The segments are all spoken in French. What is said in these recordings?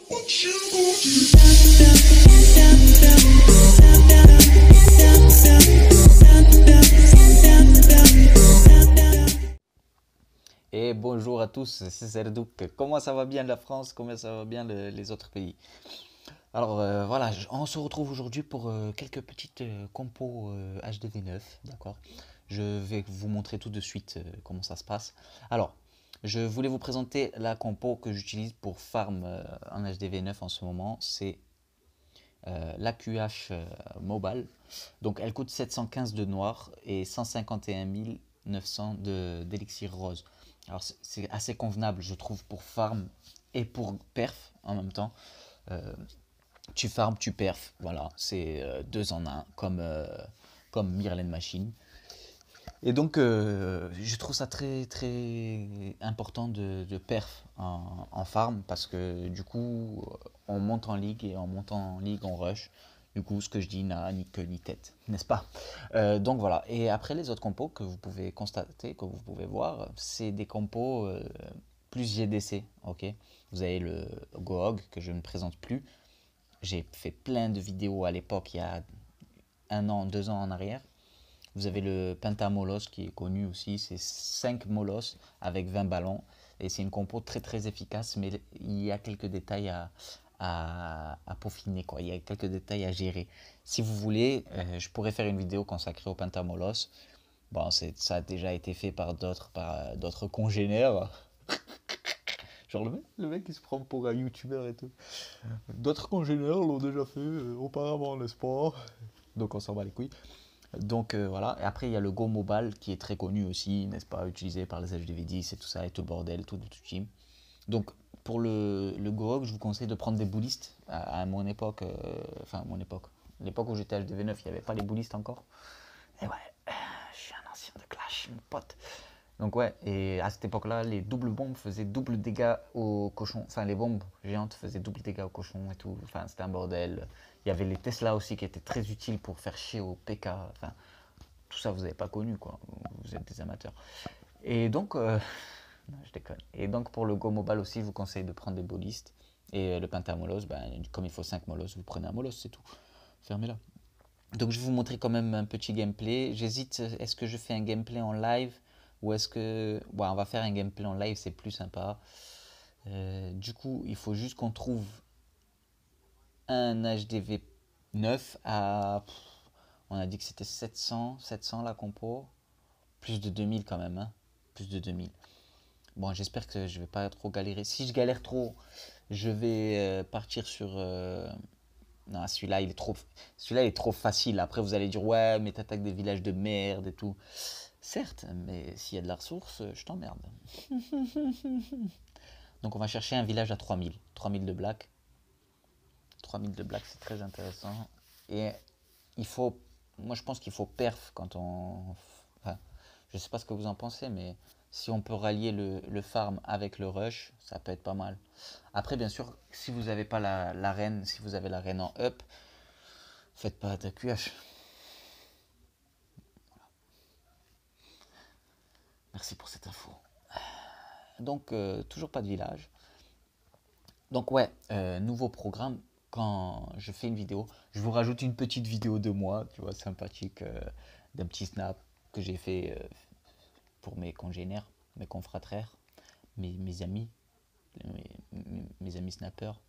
Et bonjour à tous, c'est Serdouk. Comment ça va bien la France? Comment ça va bien les autres pays? Alors voilà, on se retrouve aujourd'hui pour quelques petites compos HDV9, d'accord? Je vais vous montrer tout de suite comment ça se passe. Alors, je voulais vous présenter la compo que j'utilise pour farm en HDV9 en ce moment. C'est la QH Mobile. Donc elle coûte 715 de noir et 151 900 d'élixir rose. Alors c'est assez convenable je trouve pour farm et pour perf en même temps. Tu farm, tu perf, voilà, c'est deux en un comme Mirren Machine. Et donc je trouve ça très très important de perf en farm parce que du coup on monte en ligue et en montant en ligue on rush. Du coup ce que je dis n'a ni queue ni tête, n'est-ce pas? Donc voilà, et après les autres compos que vous pouvez constater, que vous pouvez voir, c'est des compos plus GDC, ok? Vous avez le Gohog que je ne présente plus. J'ai fait plein de vidéos à l'époque, il y a un an, 2 ans en arrière. Vous avez le Pentamolos qui est connu aussi, c'est 5 molos avec 20 ballons. Et c'est une compo très très efficace, mais il y a quelques détails à peaufiner, quoi. Il y a quelques détails à gérer. Si vous voulez, je pourrais faire une vidéo consacrée au Pentamolos. Bon, ça a déjà été fait par d'autres congénères. Genre le mec qui se prend pour un youtubeur et tout. D'autres congénères l'ont déjà fait auparavant, n'est-ce pas? Donc on s'en bat les couilles. Donc voilà, et après il y a le Go Mobile qui est très connu aussi, n'est-ce pas, utilisé par les HDV10 et tout ça, et tout le bordel, tout team. Donc pour le Go, je vous conseille de prendre des bullistes à mon époque, enfin mon époque, l'époque où j'étais HDV9, il n'y avait pas les bullistes encore. Et ouais, je suis un ancien de Clash, mon pote. Donc ouais, et à cette époque-là, les doubles bombes faisaient double dégâts aux cochons. Enfin, les bombes géantes faisaient double dégâts aux cochons et tout. Enfin, c'était un bordel. Il y avait les Tesla aussi qui étaient très utiles pour faire chier au PK. Enfin, tout ça, vous n'avez pas connu, quoi. Vous êtes des amateurs. Et donc, non, je déconne. Et donc, pour le Go Mobile aussi, je vous conseille de prendre des ballistes. Et le Pentamolos, ben, comme il faut 5 molos, vous prenez un molos, c'est tout. Fermez-la. Donc, je vais vous montrer quand même un petit gameplay. J'hésite, est-ce que je fais un gameplay en live ou est-ce que... Bon, on va faire un gameplay en live, c'est plus sympa. Du coup, il faut juste qu'on trouve un HDV 9 à... On a dit que c'était 700 la compo. Plus de 2000 quand même, hein. Plus de 2000. Bon, j'espère que je vais pas trop galérer. Si je galère trop, je vais partir sur... Non, celui-là il est trop facile. Après, vous allez dire, ouais, mais t'attaques des villages de merde et tout. Certes, mais s'il y a de la ressource, je t'emmerde. Donc, on va chercher un village à 3000. 3000 de black. 3000 de black, c'est très intéressant. Et il faut... Moi, je pense qu'il faut perf quand on... Enfin, je sais pas ce que vous en pensez, mais si on peut rallier le farm avec le rush, ça peut être pas mal. Après, bien sûr, si vous n'avez pas la reine, si vous avez la reine en up, faites pas de QH. Voilà. Merci pour cette info. Donc, toujours pas de village. Donc, ouais, nouveau programme. Quand je fais une vidéo, je vous rajoute une petite vidéo de moi, tu vois, sympathique, d'un petit snap que j'ai fait pour mes congénères, mes confrères, mes amis, mes amis snappers.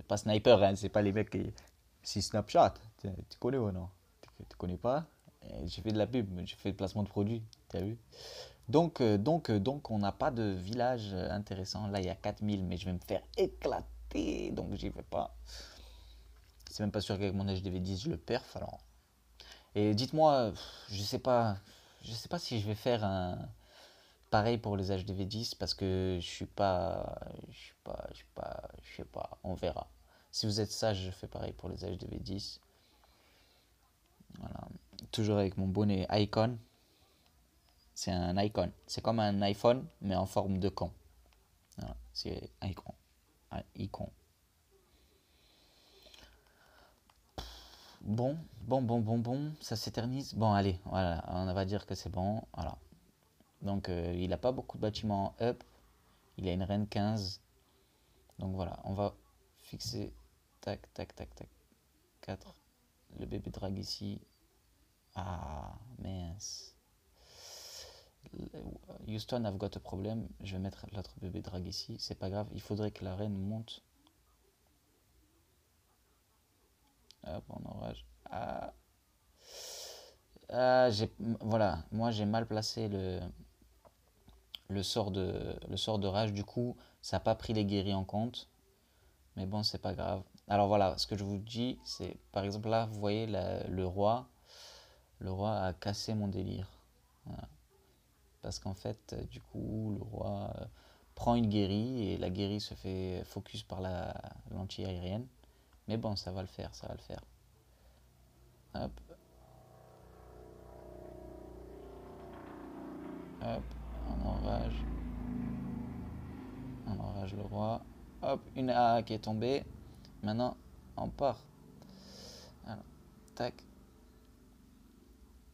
Pas sniper, hein, c'est pas les mecs qui... C'est Snapchat, tu connais ou non? Tu connais pas? J'ai fait de la pub, j'ai fait le placement de produits, tu as vu? Donc, on n'a pas de village intéressant. Là, il y a 4000, mais je vais me faire éclater, donc j'y vais pas. C'est même pas sûr qu'avec mon HDV10, je le perf, alors. Et dites-moi, je sais pas si je vais faire un pareil pour les HDV10 parce que je sais pas, on verra. Si vous êtes sage, je fais pareil pour les HDV10. Voilà. Toujours avec mon bonnet Icon. C'est un icon. C'est comme un iPhone, mais en forme de con. Voilà. C'est icon. Icon. Bon. Ça s'éternise. Bon, allez, voilà. On va dire que c'est bon. Voilà. Donc, il n'a pas beaucoup de bâtiments up. Il a une reine 15. Donc voilà, on va fixer, tac, tac, tac, tac, 4. Le bébé drague ici. Ah, mince. Houston, I've got a problem. Je vais mettre l'autre bébé drague ici. C'est pas grave, il faudrait que la reine monte. Hop, en orage. Ah, ah voilà, moi j'ai mal placé le sort de rage. Du coup, ça n'a pas pris les guéris en compte. Mais bon, c'est pas grave. Alors voilà, ce que je vous dis, c'est par exemple là, vous voyez le roi a cassé mon délire. Voilà. Parce qu'en fait, du coup, le roi prend une guérie et la guérie se fait focus par la lentille aérienne. Mais bon, ça va le faire, ça va le faire. Hop, hop, on enrage le roi. Hop, une A qui est tombée. Maintenant, on part. Alors, tac,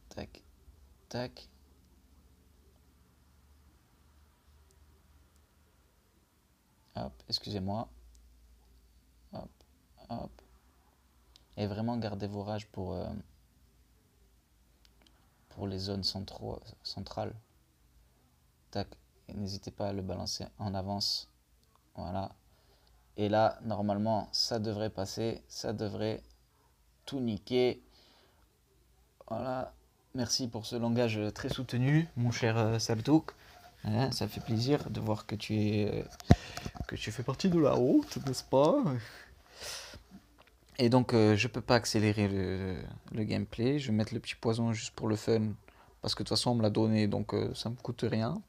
tac, tac. Hop, excusez-moi. Hop, hop. Et vraiment gardez vos rages pour les zones centrales. Tac, n'hésitez pas à le balancer en avance. Voilà. Et là, normalement, ça devrait passer. Ça devrait tout niquer. Voilà. Merci pour ce langage très soutenu, mon cher Saltouk. Hein, ça fait plaisir de voir que que tu fais partie de la haute, n'est-ce pas? Et donc, je peux pas accélérer le gameplay. Je vais mettre le petit poison juste pour le fun. Parce que de toute façon, on me l'a donné, donc ça me coûte rien.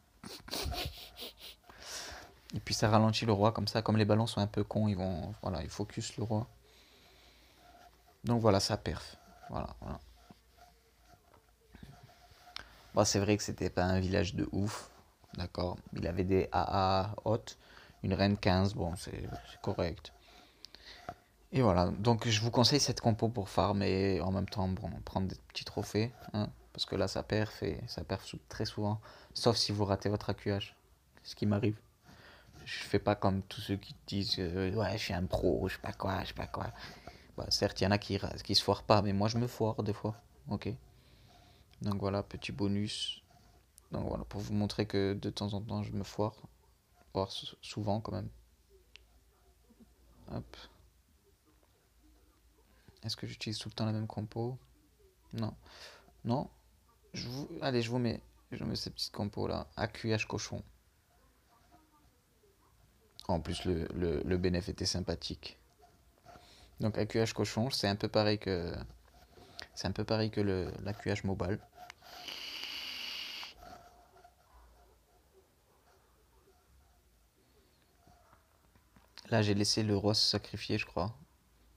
Et puis ça ralentit le roi, comme ça, comme les ballons sont un peu cons, voilà, ils focus le roi. Donc voilà, ça perf. Voilà, voilà. Bon, c'est vrai que c'était pas un village de ouf, d'accord. Il avait des AA hautes, une reine 15, bon, c'est correct. Et voilà, donc je vous conseille cette compo pour farm et en même temps, bon, prendre des petits trophées, hein, parce que là, ça perf très souvent, sauf si vous ratez votre AQH, ce qui m'arrive. Je fais pas comme tous ceux qui disent ouais, je suis un pro, je sais pas quoi, je sais pas quoi. Bah, certes, il y en a qui se foirent pas, mais moi je me foire des fois. Ok. Donc voilà, petit bonus. Donc voilà, pour vous montrer que de temps en temps je me foire. Voire souvent quand même. Hop. Est-ce que j'utilise tout le temps la même compo? Non. Non. Allez, je vous mets ces petites compos là. AQH cochon. En plus, le bénéf était sympathique. Donc AQH cochon, c'est un peu pareil que. C'est un peu pareil que l'AQH mobile. Là, j'ai laissé le roi se sacrifier, je crois.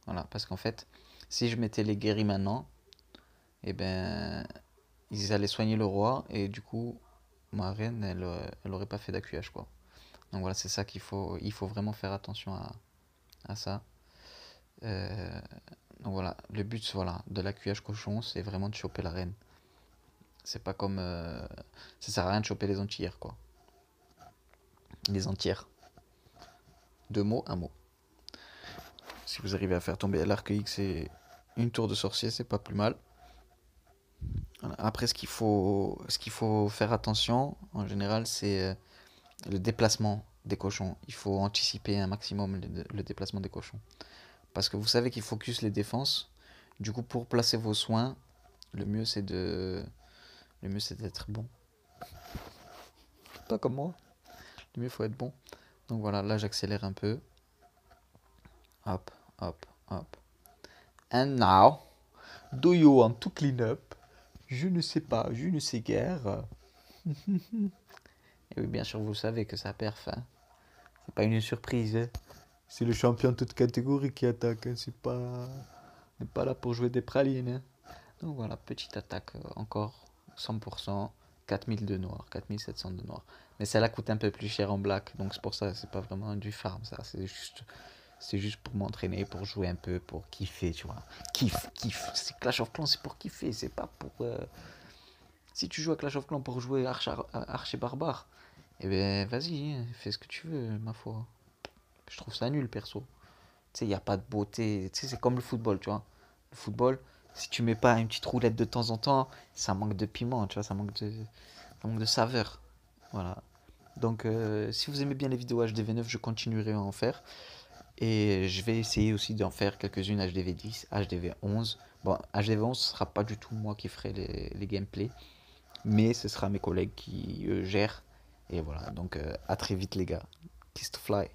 Voilà, parce qu'en fait, si je mettais les guéris maintenant, eh ben, ils allaient soigner le roi et du coup, ma reine, elle aurait pas fait d'AQH, quoi. Donc voilà, c'est ça il faut vraiment faire attention à ça. Euh, donc voilà, le but voilà, de l'AQH cochon, c'est vraiment de choper la reine. C'est pas comme. Ça sert à rien de choper les entières, quoi. Les entières. Deux mots, un mot. Si vous arrivez à faire tomber l'arc X et une tour de sorcier, c'est pas plus mal. Voilà. Après, ce qu'il faut faire attention, en général, c'est le déplacement des cochons. Il faut anticiper un maximum le déplacement des cochons. Parce que vous savez qu'ils focus les défenses. Du coup, pour placer vos soins, le mieux c'est d'être bon. Pas comme moi. Le mieux, il faut être bon. Donc voilà, là, j'accélère un peu. Hop, hop, hop. And now, do you want to clean up? Je ne sais pas, je ne sais guère. Et oui, bien sûr, vous savez que ça perf. Hein. C'est pas une surprise. Hein. C'est le champion de toute catégorie qui attaque. Hein. On n'est pas là pour jouer des pralines. Hein. Donc voilà, petite attaque encore 100%. 4000 de noir, 4700 de noir. Mais celle-là coûte un peu plus cher en black. Donc c'est pour ça, c'est pas vraiment du farm. Ça, c'est juste pour m'entraîner, pour jouer un peu, pour kiffer, tu vois. Kiff. C'est Clash of Clans, c'est pour kiffer. C'est pas pour. Si tu joues à Clash of Clans pour jouer archer barbare, eh ben vas-y, fais ce que tu veux, ma foi. Je trouve ça nul, perso. Tu sais, il n'y a pas de beauté. Tu sais, c'est comme le football, tu vois. Le football, si tu mets pas une petite roulette de temps en temps, ça manque de piment, tu vois, ça manque de saveur. Voilà. Donc, si vous aimez bien les vidéos HDV9, je continuerai à en faire. Et je vais essayer aussi d'en faire quelques-unes HDV10, HDV11. Bon, HDV11, ce sera pas du tout moi qui ferai les gameplays, mais ce sera mes collègues qui gèrent. Et voilà, donc à très vite les gars. Kiss to fly.